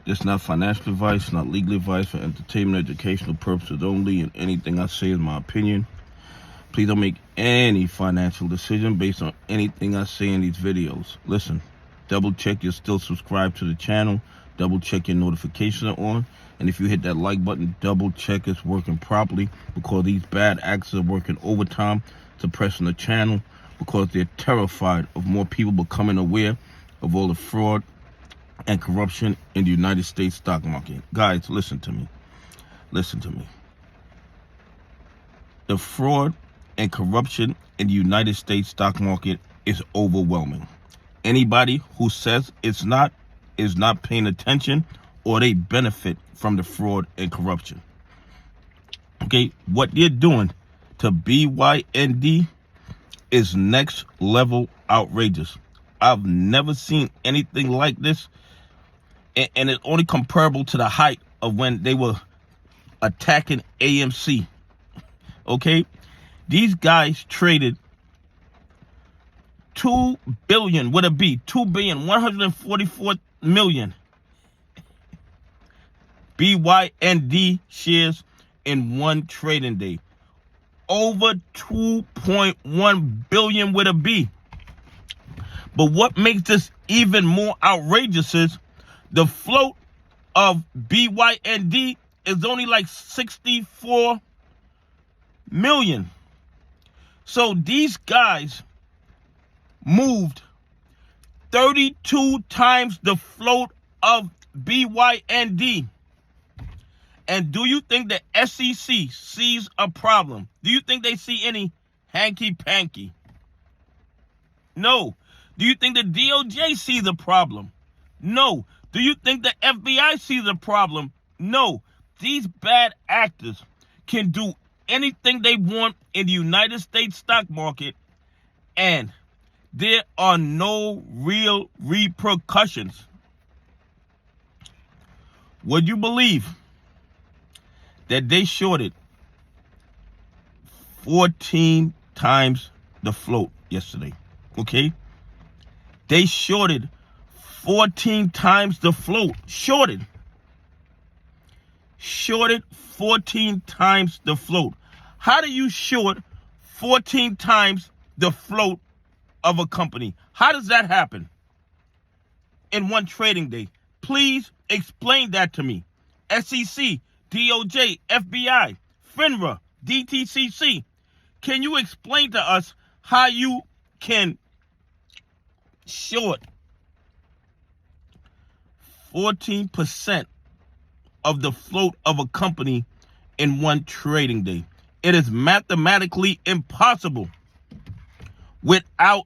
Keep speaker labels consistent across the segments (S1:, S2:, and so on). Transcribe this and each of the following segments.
S1: This is not financial advice, not legal advice, for entertainment, educational purposes only, and anything I say is my opinion. Please don't make any financial decision based on anything I say in these videos. Listen, double check you're still subscribed to the channel, double check your notifications are on, and if you hit that like button, double check it's working properly, because these bad actors are working overtime suppressing the channel because they're terrified of more people becoming aware of all the fraud and corruption in the United States stock market. Guys, listen to me. Listen to me. The fraud and corruption in the United States stock market is overwhelming. Anybody who says it's not is not paying attention, or they benefit from the fraud and corruption. Okay, what they're doing to BYND is next level outrageous. I've never seen anything like this, and it's only comparable to the height of when they were attacking AMC. Okay, these guys traded 2 billion, would it be 2,144,000,000 BYND shares in one trading day. Over 2.1 billion with a B. But what makes this even more outrageous is the float of BYND is only like 64 million. So these guys moved 32 times the float of BYND. And do you think the SEC sees a problem? Do you think they see any hanky-panky? No. Do you think the DOJ sees a problem? No. Do you think the FBI sees a problem? No. These bad actors can do anything they want in the United States stock market, and there are no real repercussions. Would you believe that they shorted 14 times the float yesterday? Okay? They shorted 14 times the float. Shorted 14 times the float. How do you short 14 times the float of a company? How does that happen in one trading day? Please explain that to me. SEC, DOJ, FBI, FINRA, DTCC. Can you explain to us how you can short 14% of the float of a company in one trading day? It is mathematically impossible without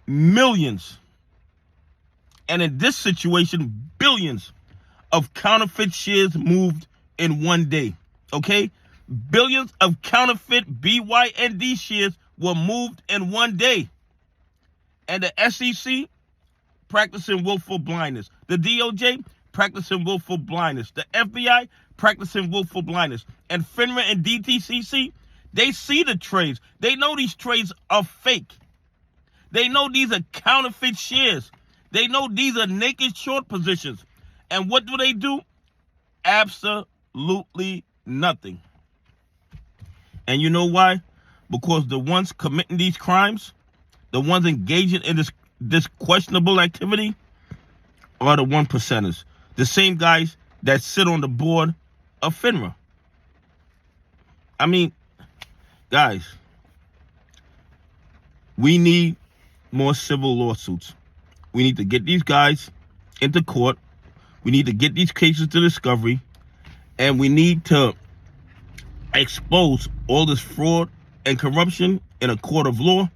S1: millions, and in this situation, billions of counterfeit shares moved in one day. Okay? Billions of counterfeit BYND shares were moved in one day. And the SEC practicing willful blindness. The DOJ practicing willful blindness. The FBI practicing willful blindness. And FINRA and DTCC, they see the trades. They know these trades are fake. They know these are counterfeit shares. They know these are naked short positions. And what do? Absolutely nothing. And you know why? Because the ones committing these crimes, the ones engaging in this questionable activity, are the 1%ers. The same guys that sit on the board of FINRA. I mean, guys, we need more civil lawsuits. We need to get these guys into court. We need to get these cases to discovery, and we need to expose all this fraud and corruption in a court of law.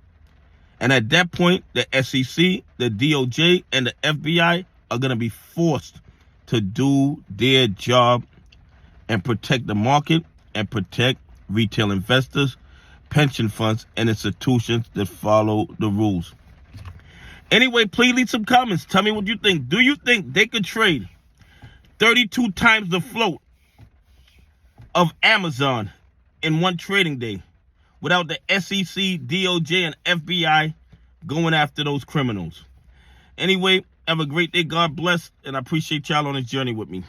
S1: And at that point, the SEC, the DOJ, and the FBI are going to be forced to do their job and protect the market and protect retail investors, pension funds, and institutions that follow the rules. Anyway, please leave some comments. Tell me what you think. Do you think they could trade 32 times the float of Amazon in one trading day without the SEC, DOJ, and FBI going after those criminals? Anyway, Have a great day. God bless. And I appreciate y'all on this journey with me.